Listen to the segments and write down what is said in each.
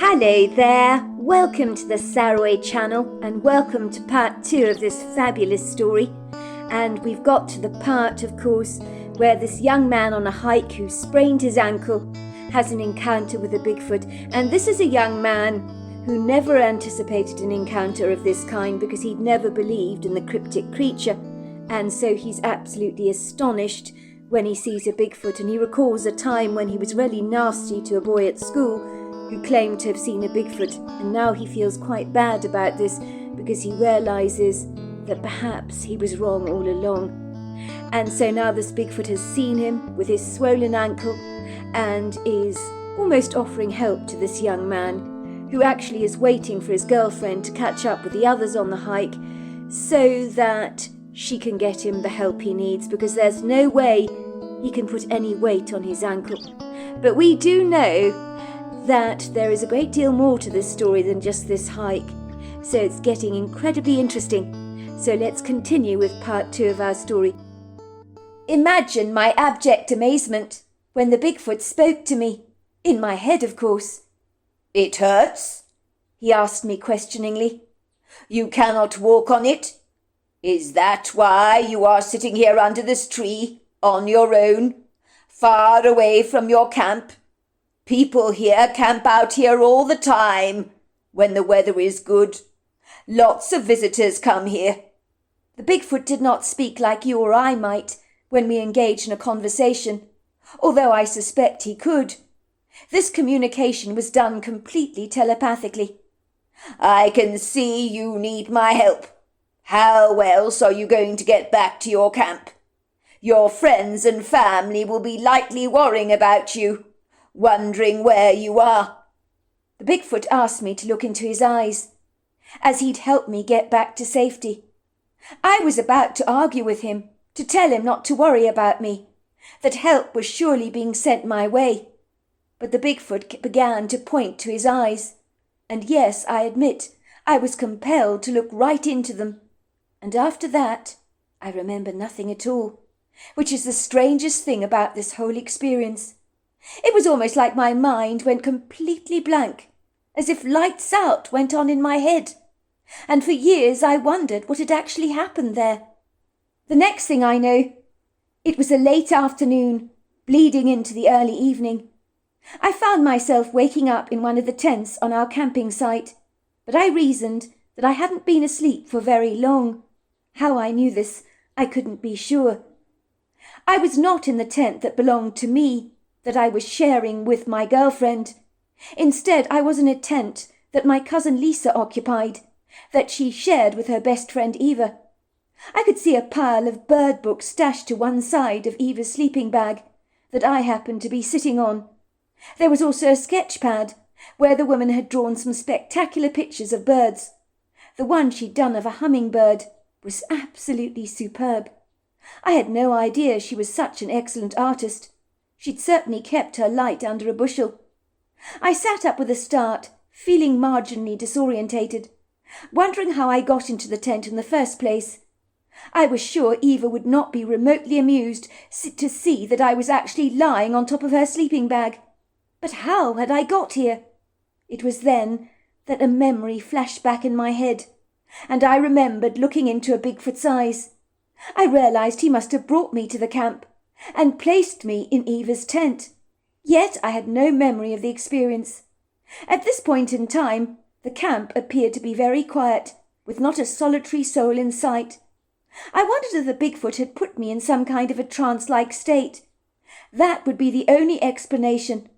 Hello there, welcome to the Saroy channel and welcome to part 2 of this fabulous story. And we've got to the part, of course, where this young man on a hike who sprained his ankle has an encounter with a Bigfoot. And this is a young man who never anticipated an encounter of this kind because he'd never believed in the cryptic creature. And so he's absolutely astonished when he sees a Bigfoot, and he recalls a time when he was really nasty to a boy at school who claimed to have seen a Bigfoot, and now he feels quite bad about this because he realises that perhaps he was wrong all along. And so now this Bigfoot has seen him with his swollen ankle and is almost offering help to this young man, who actually is waiting for his girlfriend to catch up with the others on the hike so that she can get him the help he needs, because there's no way he can put any weight on his ankle. But we do know that there is a great deal more to this story than just this hike, so it's getting incredibly interesting. So let's continue with part 2 of our story. Imagine my abject amazement when the Bigfoot spoke to me, in my head of course. "It hurts?" he asked me questioningly. "You cannot walk on it? Is that why you are sitting here under this tree, on your own, far away from your camp? People here camp out here all the time, when the weather is good. Lots of visitors come here." The Bigfoot did not speak like you or I might when we engage in a conversation, although I suspect he could. This communication was done completely telepathically. "I can see you need my help. How else are you going to get back to your camp? Your friends and family will be likely worrying about you, wondering where you are." The Bigfoot asked me to look into his eyes, as he'd helped me get back to safety. I was about to argue with him, to tell him not to worry about me, that help was surely being sent my way. But the Bigfoot began to point to his eyes, and yes, I admit, I was compelled to look right into them. And after that, I remember nothing at all, which is the strangest thing about this whole experience. It was almost like my mind went completely blank, as if lights out went on in my head. And for years I wondered what had actually happened there. The next thing I know, it was a late afternoon, bleeding into the early evening. I found myself waking up in one of the tents on our camping site, but I reasoned that I hadn't been asleep for very long. How I knew this, I couldn't be sure. I was not in the tent that belonged to me, that I was sharing with my girlfriend. Instead, I was in a tent that my cousin Lisa occupied, that she shared with her best friend Eva. I could see a pile of bird books stashed to one side of Eva's sleeping bag that I happened to be sitting on. There was also a sketch pad where the woman had drawn some spectacular pictures of birds. The one she'd done of a hummingbird was absolutely superb. I had no idea she was such an excellent artist. She'd certainly kept her light under a bushel. I sat up with a start, feeling marginally disorientated, wondering how I got into the tent in the first place. I was sure Eva would not be remotely amused to see that I was actually lying on top of her sleeping bag. But how had I got here? It was then that a memory flashed back in my head, and I remembered looking into a Bigfoot's eyes. I realized he must have brought me to the camp and placed me in Eva's tent. Yet I had no memory of the experience. At this point in time, the camp appeared to be very quiet, with not a solitary soul in sight. I wondered if the Bigfoot had put me in some kind of a trance-like state. That would be the only explanation,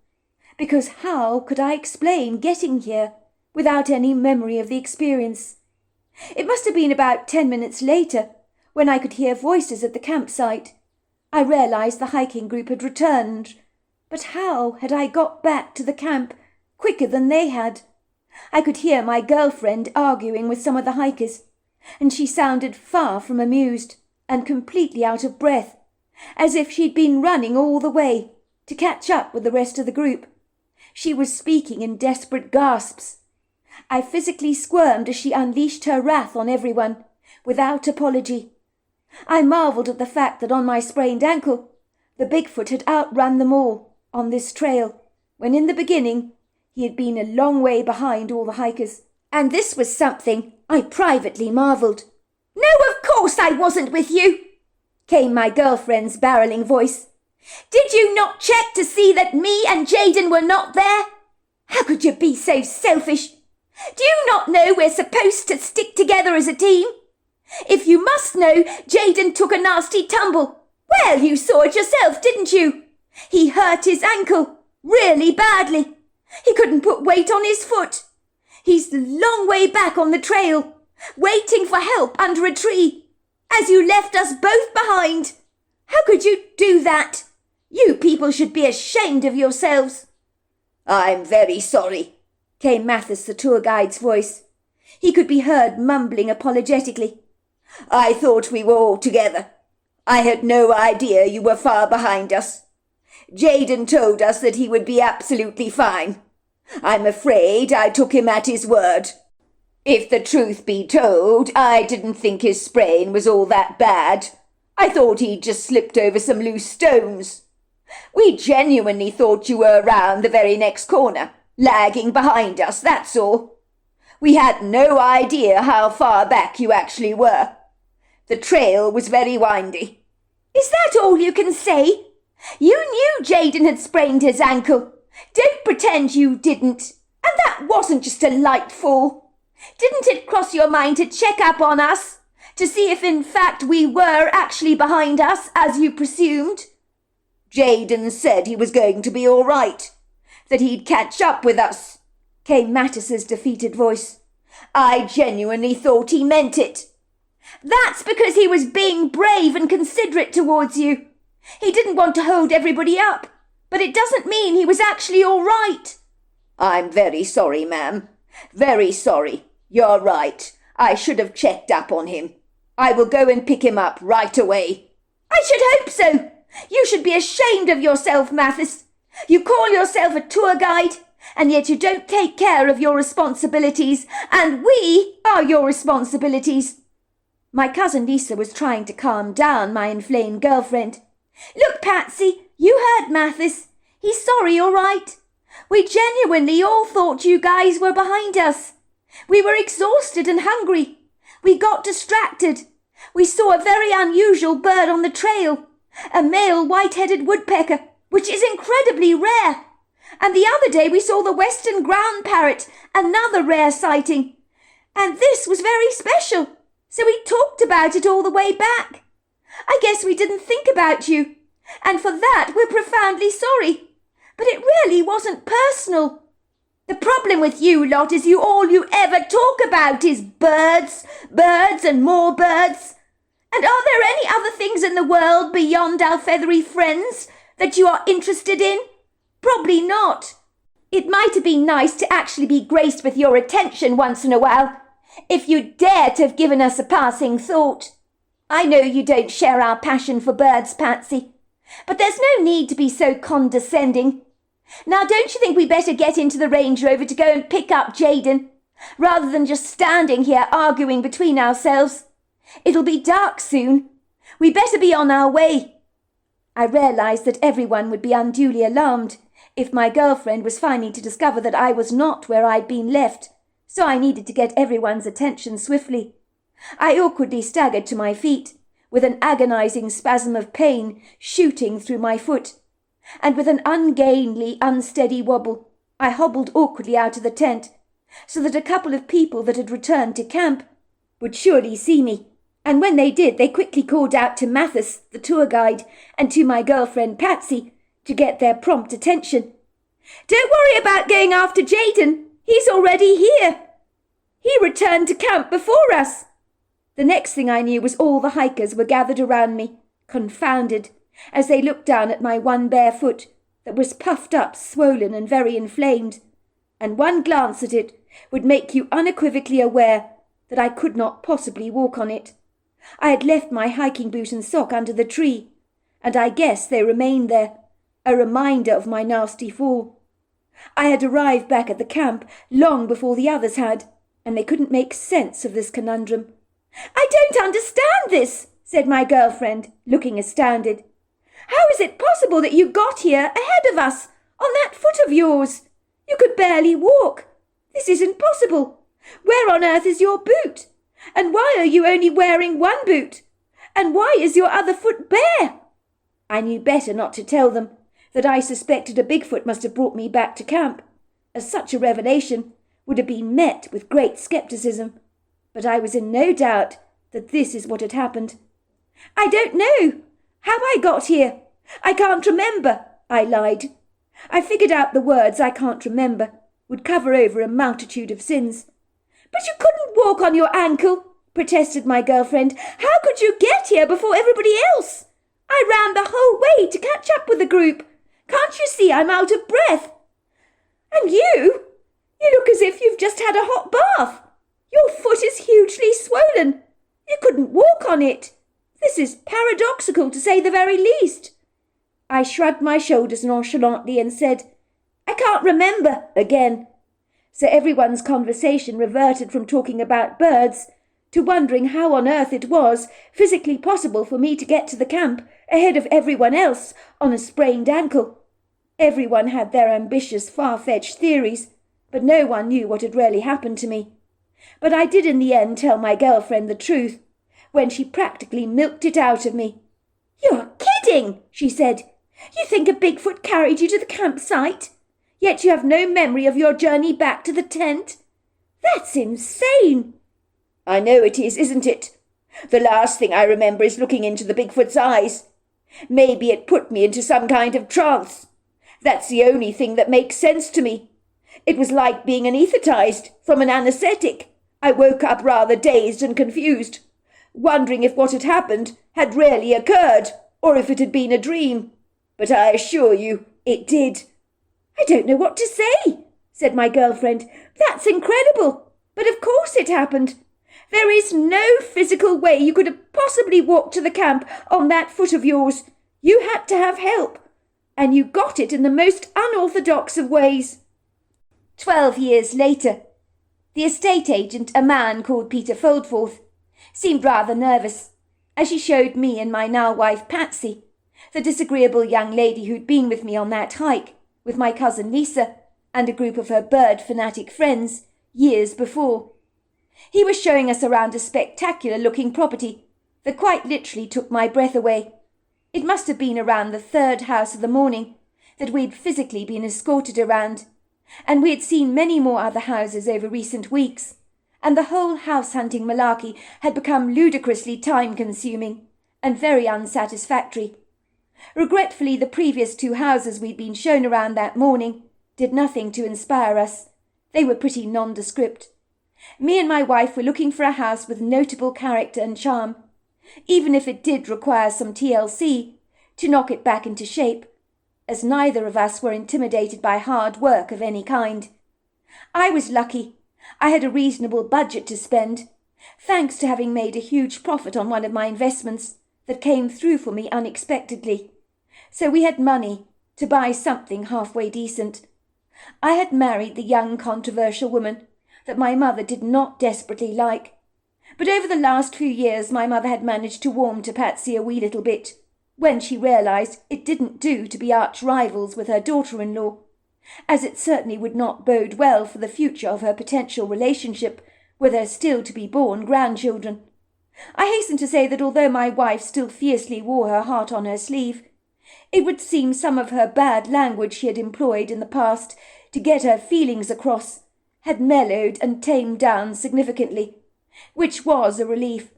because how could I explain getting here without any memory of the experience? It must have been about 10 minutes later, when I could hear voices at the campsite. I realized the hiking group had returned, but how had I got back to the camp quicker than they had? I could hear my girlfriend arguing with some of the hikers, and she sounded far from amused and completely out of breath, as if she'd been running all the way to catch up with the rest of the group. She was speaking in desperate gasps. I physically squirmed as she unleashed her wrath on everyone, without apology. I marvelled at the fact that on my sprained ankle, the Bigfoot had outrun them all on this trail, when in the beginning He had been a long way behind all the hikers, and this was something I privately marvelled. "No, of course I wasn't with you," came my girlfriend's barrelling voice. "Did you not check to see that me and Jaden were not there? How could you be so selfish? Do you not know we're supposed to stick together as a team? If you must know, Jaden took a nasty tumble. Well, you saw it yourself, didn't you? He hurt his ankle really badly. He couldn't put weight on his foot. He's a long way back on the trail, waiting for help under a tree, as you left us both behind. How could you do that? You people should be ashamed of yourselves." "I'm very sorry," came Mathis, the tour guide's voice. He could be heard mumbling apologetically. "I thought we were all together. I had no idea you were far behind us. Jaden told us that he would be absolutely fine. I'm afraid I took him at his word. If the truth be told, I didn't think his sprain was all that bad. I thought he'd just slipped over some loose stones. We genuinely thought you were around the very next corner, lagging behind us, that's all. We had no idea how far back you actually were. The trail was very windy." "Is that all you can say? You knew Jaden had sprained his ankle. Don't pretend you didn't. And that wasn't just a light fall. Didn't it cross your mind to check up on us, to see if in fact we were actually behind us, as you presumed?" "Jaden said he was going to be all right, that he'd catch up with us," came Mattis's defeated voice. "I genuinely thought he meant it." "That's because he was being brave and considerate towards you. He didn't want to hold everybody up, but it doesn't mean he was actually all right." "I'm very sorry, ma'am. Very sorry. You're right. I should have checked up on him. I will go and pick him up right away." "I should hope so. You should be ashamed of yourself, Mathis. You call yourself a tour guide, and yet you don't take care of your responsibilities, and we are your responsibilities." My cousin Lisa was trying to calm down my inflamed girlfriend. "Look, Patsy, you heard Mathis. He's sorry, all right. We genuinely all thought you guys were behind us. We were exhausted and hungry. We got distracted. We saw a very unusual bird on the trail, a male white-headed woodpecker, which is incredibly rare. And the other day we saw the western ground parrot, another rare sighting. And this was very special, so we talked about it all the way back. I guess we didn't think about you, and for that we're profoundly sorry. But it really wasn't personal. The problem with you lot is all you ever talk about is birds, birds and more birds. And are there any other things in the world beyond our feathery friends that you are interested in? Probably not. It might have been nice to actually be graced with your attention once in a while, if you'd dare to have given us a passing thought. I know you don't share our passion for birds, Patsy, but there's no need to be so condescending. Now, don't you think we better get into the Range Rover to go and pick up Jaden, rather than just standing here arguing between ourselves? It'll be dark soon. We better be on our way." I realised that everyone would be unduly alarmed if my girlfriend was finally to discover that I was not where I'd been left, so I needed to get everyone's attention swiftly. I awkwardly staggered to my feet, with an agonising spasm of pain shooting through my foot, and with an ungainly, unsteady wobble, I hobbled awkwardly out of the tent, so that a couple of people that had returned to camp would surely see me, and when they did, they quickly called out to Mathis, the tour guide, and to my girlfriend Patsy, to get their prompt attention. "Don't worry about going after Jaden. He's already here. He returned to camp before us." The next thing I knew was all the hikers were gathered around me, confounded, as they looked down at my one bare foot that was puffed up, swollen and very inflamed, and one glance at it would make you unequivocally aware that I could not possibly walk on it. I had left my hiking boot and sock under the tree, and I guess they remained there, a reminder of my nasty fall. I had arrived back at the camp long before the others had, and they couldn't make sense of this conundrum. "I don't understand this," said my girlfriend, looking astounded. "How is it possible that you got here ahead of us, on that foot of yours? You could barely walk. This isn't possible. Where on earth is your boot? And why are you only wearing one boot? And why is your other foot bare?" I knew better not to tell them that I suspected a Bigfoot must have brought me back to camp, as such a revelation would have been met with great scepticism. But I was in no doubt that this is what had happened. "I don't know how I got here. I can't remember," I lied. I figured out the words "I can't remember" would cover over a multitude of sins. "But you couldn't walk on your ankle," protested my girlfriend. "How could you get here before everybody else? I ran the whole way to catch up with the group. Can't you see I'm out of breath? And you look as if you've just had a hot bath. Your foot is hugely swollen. You couldn't walk on it. This is paradoxical, to say the very least." I shrugged my shoulders nonchalantly and said, "I can't remember," again. So everyone's conversation reverted from talking about birds to wondering how on earth it was physically possible for me to get to the camp ahead of everyone else on a sprained ankle. Everyone had their ambitious, far-fetched theories, but no one knew what had really happened to me. But I did in the end tell my girlfriend the truth, when she practically milked it out of me. "You're kidding," she said. "You think a Bigfoot carried you to the campsite? Yet you have no memory of your journey back to the tent? That's insane." "I know it is, isn't it? The last thing I remember is looking into the Bigfoot's eyes. Maybe it put me into some kind of trance. That's the only thing that makes sense to me. It was like being anaesthetized from an anesthetic. I woke up rather dazed and confused, wondering if what had happened had really occurred, or if it had been a dream. But I assure you, it did." "I don't know what to say," said my girlfriend. "That's incredible. But of course it happened. There is no physical way you could have possibly walked to the camp on that foot of yours. You had to have help. And you got it in the most unorthodox of ways." 12 years later, the estate agent, a man called Prt2of4, seemed rather nervous as she showed me and my now wife Patsy, the disagreeable young lady who'd been with me on that hike with my cousin Lisa and a group of her bird-fanatic friends years before. He was showing us around a spectacular-looking property that quite literally took my breath away. It must have been around the third house of the morning that we'd physically been escorted around, and we had seen many more other houses over recent weeks, and the whole house-hunting malarkey had become ludicrously time-consuming and very unsatisfactory. Regretfully, the previous 2 houses we'd been shown around that morning did nothing to inspire us. They were pretty nondescript. Me and my wife were looking for a house with notable character and charm, even if it did require some TLC to knock it back into shape, as neither of us were intimidated by hard work of any kind. I was lucky. I had a reasonable budget to spend, thanks to having made a huge profit on one of my investments that came through for me unexpectedly. So we had money to buy something halfway decent. I had married the young controversial woman that my mother did not desperately like. But over the last few years my mother had managed to warm to Patsy a wee little bit, when she realised it didn't do to be arch-rivals with her daughter-in-law, as it certainly would not bode well for the future of her potential relationship with her still-to-be-born grandchildren. I hasten to say that although my wife still fiercely wore her heart on her sleeve, it would seem some of her bad language she had employed in the past to get her feelings across had mellowed and tamed down significantly, which was a relief.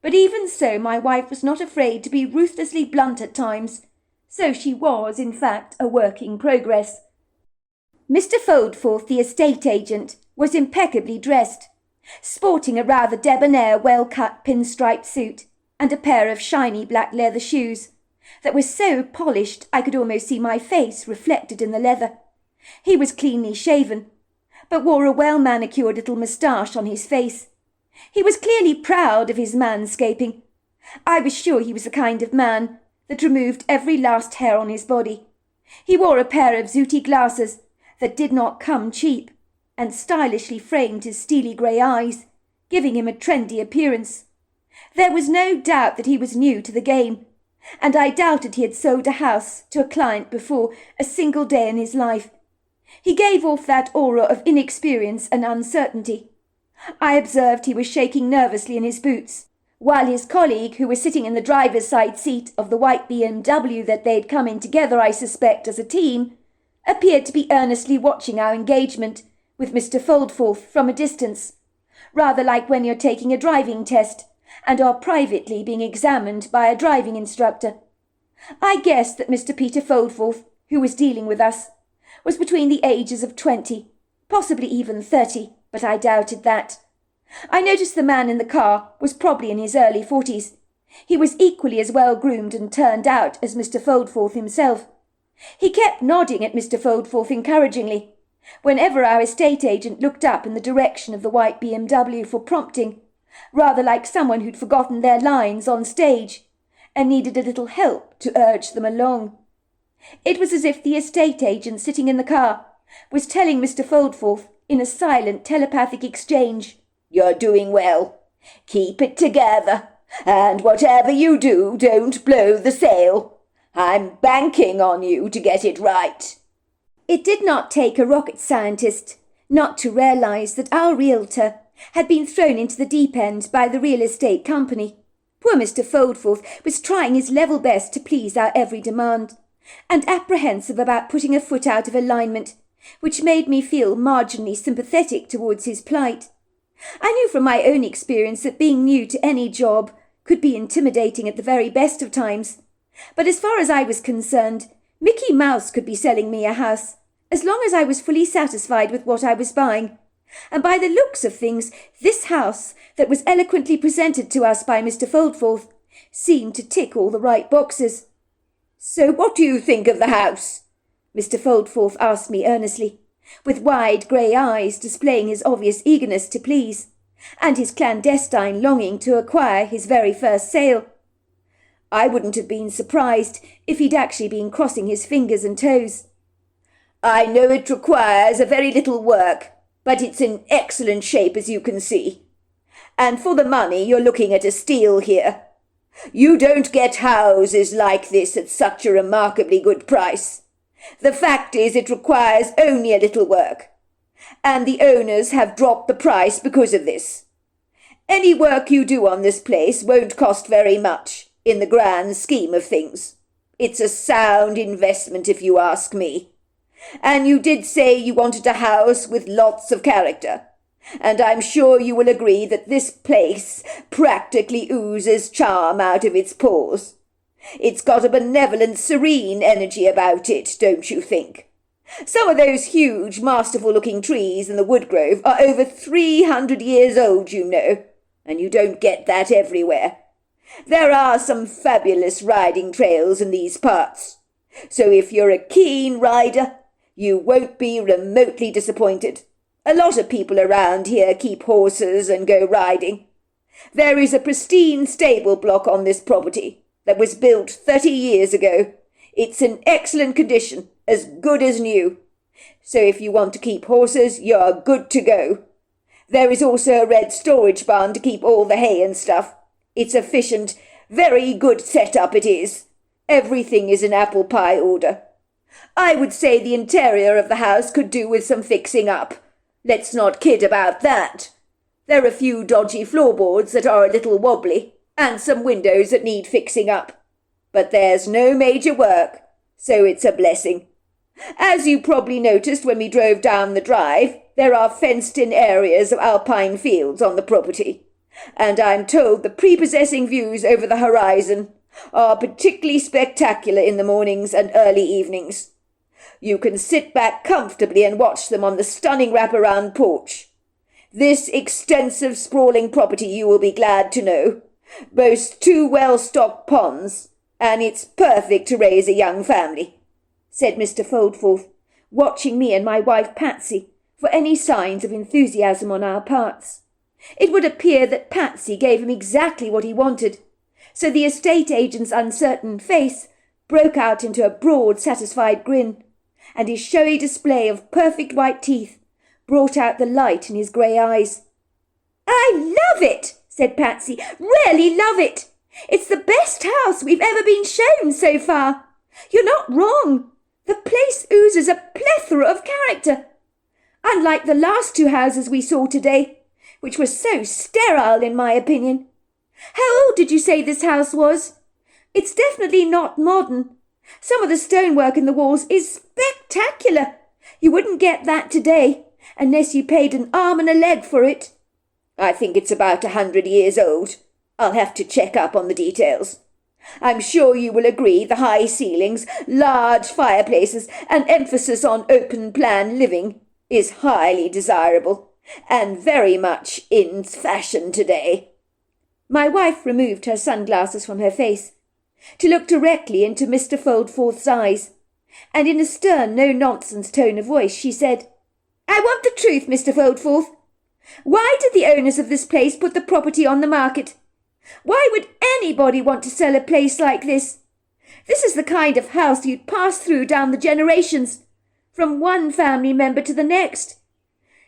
But even so, my wife was not afraid to be ruthlessly blunt at times, so she was, in fact, a work in progress. Mr. Foldforth, the estate agent, was impeccably dressed, sporting a rather debonair, well-cut pinstripe suit and a pair of shiny black leather shoes that were so polished I could almost see my face reflected in the leather. He was cleanly shaven, but wore a well-manicured little moustache on his face. He was clearly proud of his manscaping. I was sure he was the kind of man that removed every last hair on his body. He wore a pair of zooty glasses that did not come cheap, and stylishly framed his steely grey eyes, giving him a trendy appearance. There was no doubt that he was new to the game, and I doubted he had sold a house to a client before a single day in his life. He gave off that aura of inexperience and uncertainty. I observed he was shaking nervously in his boots, while his colleague, who was sitting in the driver's side seat of the white BMW that they'd come in together, I suspect, as a team, appeared to be earnestly watching our engagement with Mr. Foldforth from a distance, rather like when you're taking a driving test and are privately being examined by a driving instructor. I guessed that Mr. Peter Foldforth, who was dealing with us, was between the ages of 20, possibly even 30, but I doubted that. I noticed the man in the car was probably in his early 40s. He was equally as well groomed and turned out as Mr. Foldforth himself. He kept nodding at Mr. Foldforth encouragingly, whenever our estate agent looked up in the direction of the white BMW for prompting, rather like someone who'd forgotten their lines on stage and needed a little help to urge them along. It was as if the estate agent sitting in the car was telling Mr. Foldforth in a silent telepathic exchange, "You're doing well. Keep it together, and whatever you do, don't blow the sail. I'm banking on you to get it right." It did not take a rocket scientist not to realize that our realtor had been thrown into the deep end by the real estate company. Poor Mr. Foldforth was trying his level best to please our every demand, and apprehensive about putting a foot out of alignment, which made me feel marginally sympathetic towards his plight. I knew from my own experience that being new to any job could be intimidating at the very best of times, but as far as I was concerned, Mickey Mouse could be selling me a house, as long as I was fully satisfied with what I was buying. And by the looks of things, this house that was eloquently presented to us by Mr. Foldforth seemed to tick all the right boxes. "So what do you think of the house?" Mr. Foldforth asked me earnestly, with wide grey eyes displaying his obvious eagerness to please, and his clandestine longing to acquire his very first sale. I wouldn't have been surprised if he'd actually been crossing his fingers and toes. "I know it requires a very little work, but it's in excellent shape, as you can see. And for the money, you're looking at a steal here. You don't get houses like this at such a remarkably good price. The fact is, it requires only a little work, and the owners have dropped the price because of this. Any work you do on this place won't cost very much, in the grand scheme of things. It's a sound investment, if you ask me. And you did say you wanted a house with lots of character, and I'm sure you will agree that this place practically oozes charm out of its pores. It's got a benevolent, serene energy about it, don't you think? Some of those huge, masterful-looking trees in the wood grove are over 300 years old, you know, and you don't get that everywhere. There are some fabulous riding trails in these parts, so if you're a keen rider, you won't be remotely disappointed. A lot of people around here keep horses and go riding. There is a pristine stable block on this property that was built 30 years ago. It's in excellent condition, as good as new. So if you want to keep horses, you're good to go. There is also a red storage barn to keep all the hay and stuff. It's efficient, very good setup it is. Everything is in apple pie order. I would say the interior of the house could do with some fixing up. Let's not kid about that. There are a few dodgy floorboards that are a little wobbly, and some windows that need fixing up. But there's no major work, so it's a blessing. As you probably noticed when we drove down the drive, there are fenced-in areas of alpine fields on the property, and I'm told the prepossessing views over the horizon are particularly spectacular in the mornings and early evenings. You can sit back comfortably and watch them on the stunning wraparound porch. This extensive, sprawling property, you will be glad to know, boasts 2 well-stocked ponds, and it's perfect to raise a young family," said Mr. Foldforth, watching me and my wife Patsy for any signs of enthusiasm on our parts. It would appear that Patsy gave him exactly what he wanted, so the estate agent's uncertain face broke out into a broad, satisfied grin, and his showy display of perfect white teeth brought out the light in his grey eyes. "I love it," said Patsy. "Really love it. It's the best house we've ever been shown so far. You're not wrong. The place oozes a plethora of character, unlike the last two houses we saw today, which were so sterile in my opinion. How old did you say this house was? It's definitely not modern. Some of the stonework in the walls is spectacular. You wouldn't get that today, unless you paid an arm and a leg for it. I think it's about 100 years old. I'll have to check up on the details. I'm sure you will agree the high ceilings, large fireplaces, and emphasis on open-plan living is highly desirable and very much in fashion today. My wife removed her sunglasses from her face to look directly into Mr. Foldforth's eyes, and in a stern, no-nonsense tone of voice she said, "I want the truth, Mr. Foldforth. Why did the owners of this place put the property on the market? Why would anybody want to sell a place like this? This is the kind of house you'd pass through down the generations, from one family member to the next.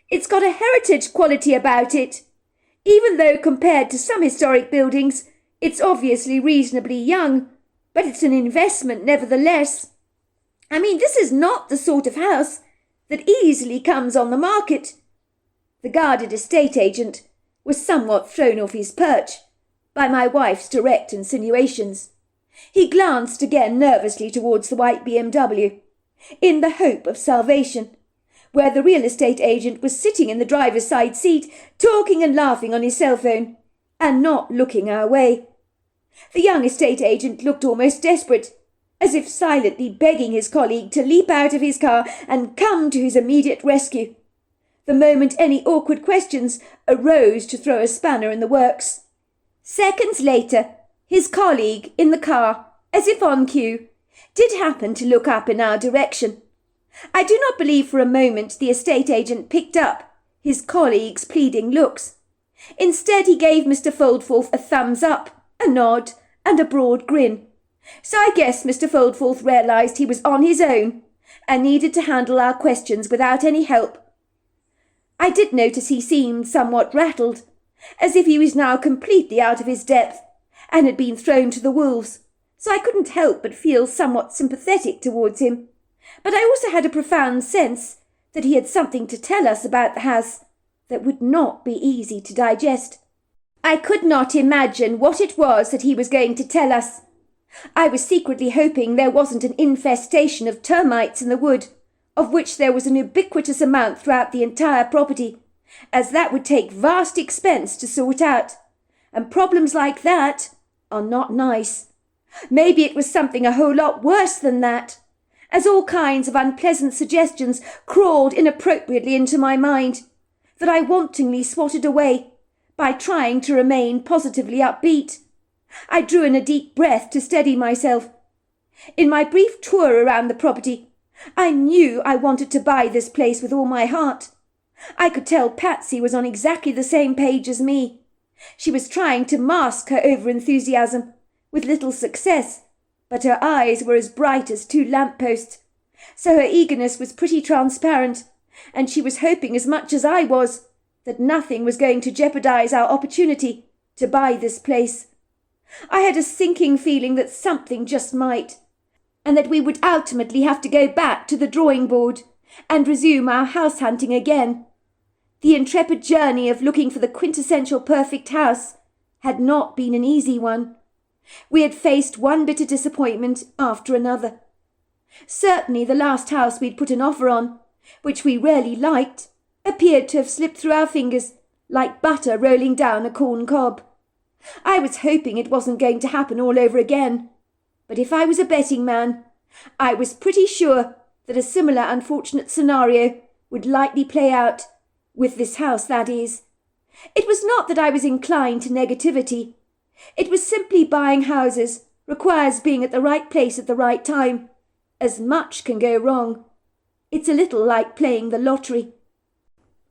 It's got a heritage quality about it. Even though compared to some historic buildings, it's obviously reasonably young, but it's an investment nevertheless. I mean, this is not the sort of house that easily comes on the market." The guarded estate agent was somewhat thrown off his perch by my wife's direct insinuations. He glanced again nervously towards the white BMW, in the hope of salvation, where the real estate agent was sitting in the driver's side seat, talking and laughing on his cell phone, and not looking our way. The young estate agent looked almost desperate, as if silently begging his colleague to leap out of his car and come to his immediate rescue, the moment any awkward questions arose to throw a spanner in the works. Seconds later, his colleague in the car, as if on cue, did happen to look up in our direction. I do not believe for a moment the estate agent picked up his colleague's pleading looks. Instead, he gave Mr. Foldforth a thumbs up, a nod, and a broad grin. So I guess Mr. Foldforth realised he was on his own and needed to handle our questions without any help. I did notice he seemed somewhat rattled, as if he was now completely out of his depth and had been thrown to the wolves, so I couldn't help but feel somewhat sympathetic towards him. But I also had a profound sense that he had something to tell us about the house that would not be easy to digest. I could not imagine what it was that he was going to tell us. I was secretly hoping there wasn't an infestation of termites in the wood, of which there was an ubiquitous amount throughout the entire property, as that would take vast expense to sort out, and problems like that are not nice. Maybe it was something a whole lot worse than that, as all kinds of unpleasant suggestions crawled inappropriately into my mind, that I wantonly swatted away by trying to remain positively upbeat. I drew in a deep breath to steady myself. In my brief tour around the property, I knew I wanted to buy this place with all my heart. I could tell Patsy was on exactly the same page as me. She was trying to mask her over-enthusiasm, with little success, but her eyes were as bright as two lampposts, so her eagerness was pretty transparent, and she was hoping as much as I was that nothing was going to jeopardize our opportunity to buy this place. I had a sinking feeling that something just might, and that we would ultimately have to go back to the drawing board and resume our house hunting again. The intrepid journey of looking for the quintessential perfect house had not been an easy one. We had faced one bitter disappointment after another. Certainly the last house we'd put an offer on, which we rarely liked, appeared to have slipped through our fingers like butter rolling down a corn cob. I was hoping it wasn't going to happen all over again, but if I was a betting man, I was pretty sure that a similar unfortunate scenario would likely play out, with this house, that is. It was not that I was inclined to negativity. It was simply buying houses requires being at the right place at the right time, as much can go wrong. It's a little like playing the lottery.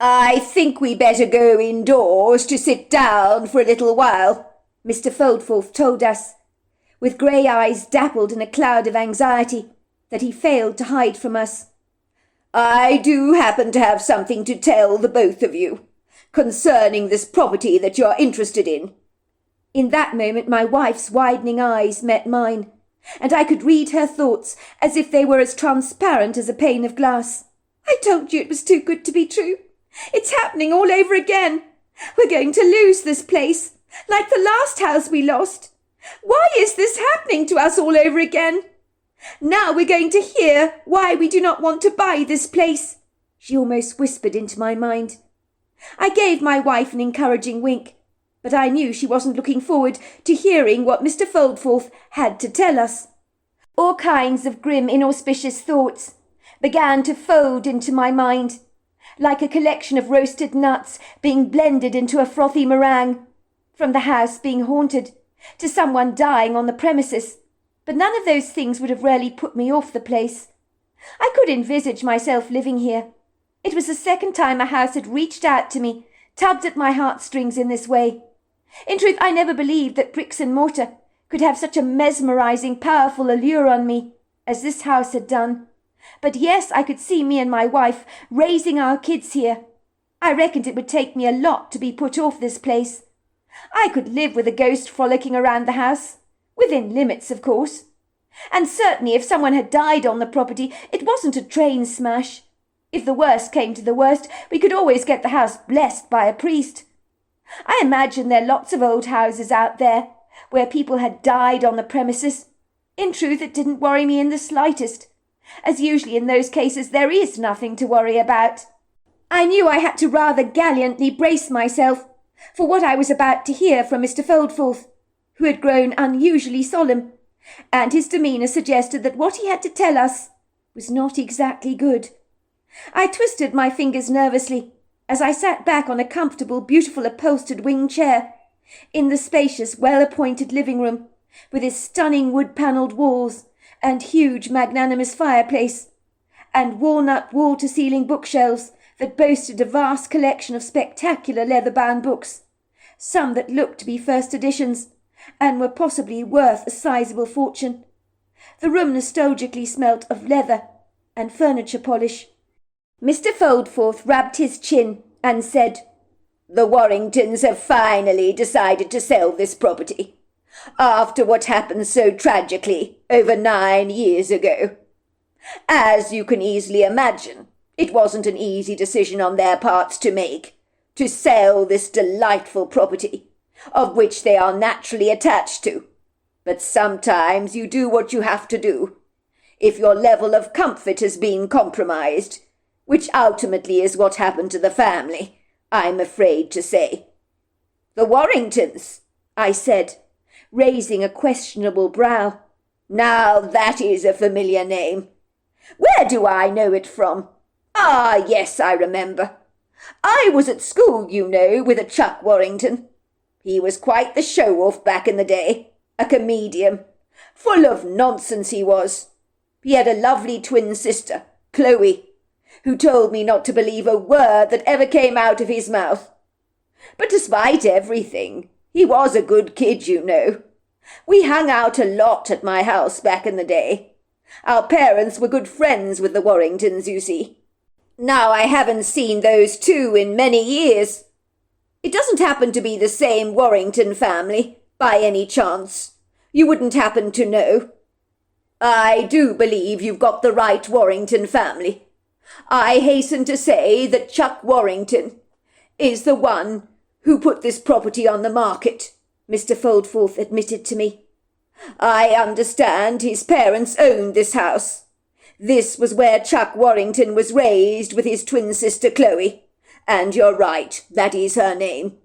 "I think we better go indoors to sit down for a little while," Mr. Foldforth told us, with grey eyes dappled in a cloud of anxiety that he failed to hide from us. "I do happen to have something to tell the both of you concerning this property that you're interested in." In that moment my wife's widening eyes met mine, and I could read her thoughts as if they were as transparent as a pane of glass. I told you it was too good to be true. It's happening all over again. We're going to lose this place, like the last house we lost. Why is this happening to us all over again? Now we're going to hear why we do not want to buy this place, she almost whispered into my mind. I gave my wife an encouraging wink, but I knew she wasn't looking forward to hearing what Mr. Foldforth had to tell us. All kinds of grim, inauspicious thoughts began to fold into my mind, like a collection of roasted nuts being blended into a frothy meringue, from the house being haunted to someone dying on the premises. But none of those things would have really put me off the place. I could envisage myself living here. It was the second time a house had reached out to me, tugged at my heartstrings in this way. In truth, I never believed that bricks and mortar could have such a mesmerizing, powerful allure on me as this house had done. But yes, I could see me and my wife raising our kids here. I reckoned it would take me a lot to be put off this place. I could live with a ghost frolicking around the house, within limits, of course. And certainly if someone had died on the property, it wasn't a train smash. If the worst came to the worst, we could always get the house blessed by a priest. I imagine there are lots of old houses out there where people had died on the premises. In truth, it didn't worry me in the slightest, as usually in those cases there is nothing to worry about. I knew I had to rather gallantly brace myself for what I was about to hear from Mr. Foldforth, who had grown unusually solemn, and his demeanour suggested that what he had to tell us was not exactly good. I twisted my fingers nervously as I sat back on a comfortable, beautiful upholstered wing chair in the spacious, well-appointed living room, with its stunning wood-panelled walls and huge magnanimous fireplace, and walnut wall-to-ceiling bookshelves that boasted a vast collection of spectacular leather-bound books, some that looked to be first editions, and were possibly worth a sizable fortune. The room nostalgically smelt of leather and furniture polish. Mr. Foldforth rubbed his chin and said, "The Warringtons have finally decided to sell this property, after what happened so tragically over 9 years ago. As you can easily imagine, it wasn't an easy decision on their parts to make, to sell this delightful property, of which they are naturally attached to. But sometimes you do what you have to do, if your level of comfort has been compromised, which ultimately is what happened to the family, I'm afraid to say." "The Warringtons," I said, raising a questionable brow. "Now that is a familiar name. Where do I know it from? Ah, yes, I remember. I was at school, you know, with a Chuck Warrington. He was quite the show-off back in the day, a comedian. Full of nonsense he was. He had a lovely twin sister, Chloe, who told me not to believe a word that ever came out of his mouth. But despite everything, he was a good kid, you know. We hung out a lot at my house back in the day. Our parents were good friends with the Warringtons, you see. Now I haven't seen those two in many years. It doesn't happen to be the same Warrington family, by any chance. You wouldn't happen to know. I do believe you've got the right Warrington family. I hasten to say that Chuck Warrington is the one who put this property on the market," Mr. Foldforth admitted to me. "I understand his parents owned this house. This was where Chuck Warrington was raised with his twin sister Chloe, and you're right, that is her name.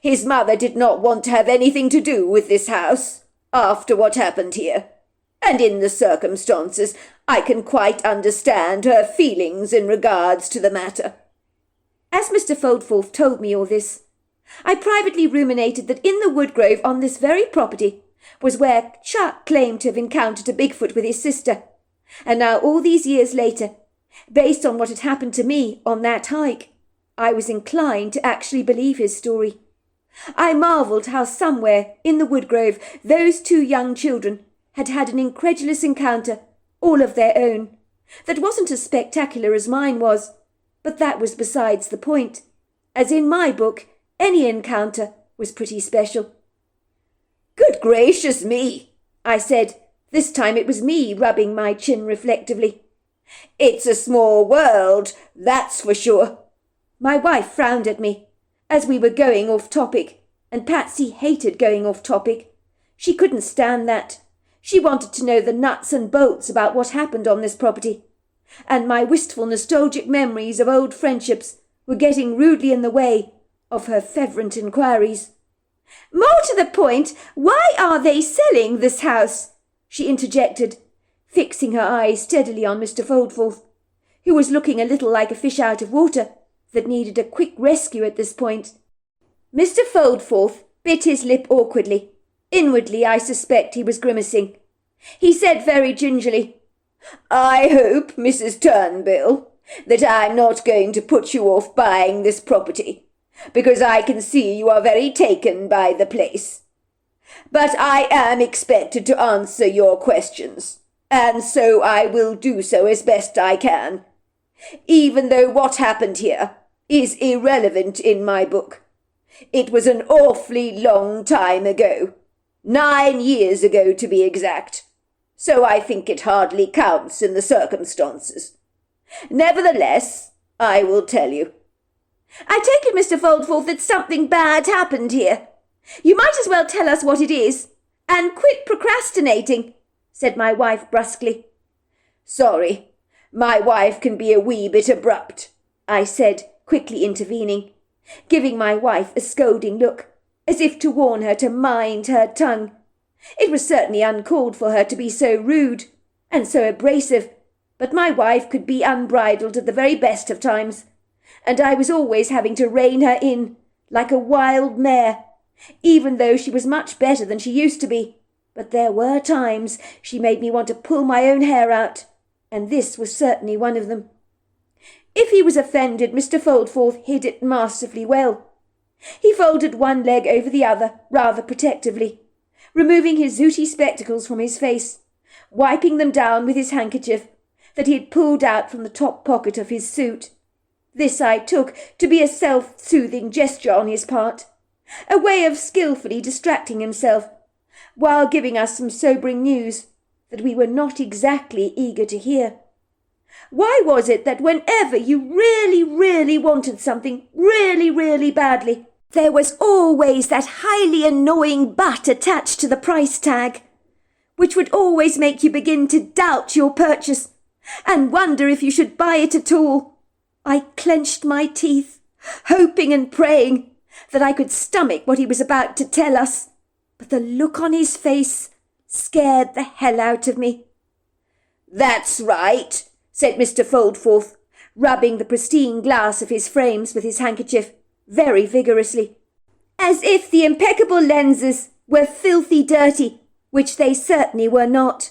His mother did not want to have anything to do with this house after what happened here, and in the circumstances I can quite understand her feelings in regards to the matter." As Mr. Foldforth told me all this, I privately ruminated that in the wood grove on this very property was where Chuck claimed to have encountered a Bigfoot with his sister, and now all these years later, based on what had happened to me on that hike, I was inclined to actually believe his story. I marvelled how somewhere in the wood grove those two young children had had an incredulous encounter, all of their own, that wasn't as spectacular as mine was, but that was besides the point, as in my book any encounter was pretty special. "Good gracious me," I said, This time it was me rubbing my chin reflectively. It's a small world, that's for sure. My wife frowned at me, as we were going off topic, and Patsy hated going off topic. She couldn't stand that. She wanted to know the nuts and bolts about what happened on this property, and my wistful nostalgic memories of old friendships were getting rudely in the way of her fervent inquiries. More to the point, why are they selling this house? She interjected, fixing her eyes steadily on Mr. Foldforth, who was looking a little like a fish out of water that needed a quick rescue at this point. Mr. Foldforth bit his lip awkwardly. Inwardly, I suspect he was grimacing. He said very gingerly, I hope, Mrs. Turnbull, that I'm not going to put you off buying this property, because I can see you are very taken by the place. But I am expected to answer your questions, and so I will do so as best I can, even though what happened here is irrelevant in my book. It was an awfully long time ago, 9 years ago to be exact, so I think it hardly counts in the circumstances. Nevertheless, I will tell you. I take it, Mr. Foldforth, that something bad happened here. You might as well tell us what it is, and quit procrastinating, said my wife brusquely. Sorry, my wife can be a wee bit abrupt, I said, quickly intervening, giving my wife a scolding look, as if to warn her to mind her tongue. It was certainly uncalled for her to be so rude and so abrasive, but my wife could be unbridled at the very best of times, and I was always having to rein her in like a wild mare, even though she was much better than she used to be. But there were times she made me want to pull my own hair out, and this was certainly one of them. If he was offended, Mr. Foldforth hid it masterfully well. He folded one leg over the other rather protectively, removing his zooty spectacles from his face, wiping them down with his handkerchief that he had pulled out from the top pocket of his suit. This I took to be a self-soothing gesture on his part, a way of skilfully distracting himself, while giving us some sobering news that we were not exactly eager to hear. Why was it that whenever you really, really wanted something really, really badly, there was always that highly annoying but attached to the price tag, which would always make you begin to doubt your purchase and wonder if you should buy it at all? I clenched my teeth, hoping and praying that I could stomach what he was about to tell us, but the look on his face scared the hell out of me. That's right, said Mr. Foldforth, rubbing the pristine glass of his frames with his handkerchief very vigorously, as if the impeccable lenses were filthy dirty, which they certainly were not.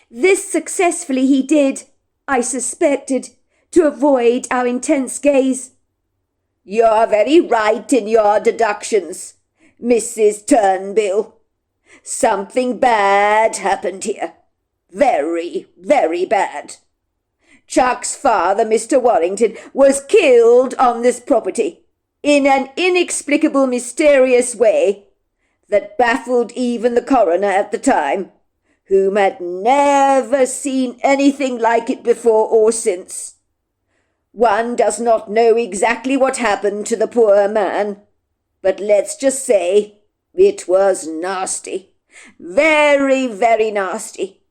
This successfully he did, I suspected, to avoid our intense gaze. You're very right in your deductions, Mrs. Turnbull. Something bad happened here. Very, very bad. Chuck's father, Mr. Warrington, was killed on this property in an inexplicable, mysterious way that baffled even the coroner at the time, whom had never seen anything like it before or since. One does not know exactly what happened to the poor man, but let's just say it was nasty. Very, very nasty.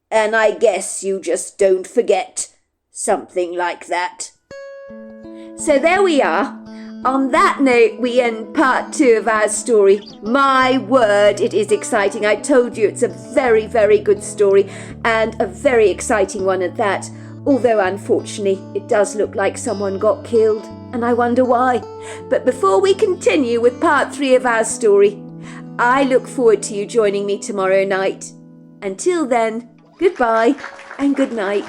And I guess you just don't forget something like that. So there we are. On that note, we end part 2 of our story. My word, it is exciting. I told you it's a very, very good story, and a very exciting one at that. Although, unfortunately, it does look like someone got killed, and I wonder why. But before we continue with part 3 of our story, I look forward to you joining me tomorrow night. Until then, goodbye and good night.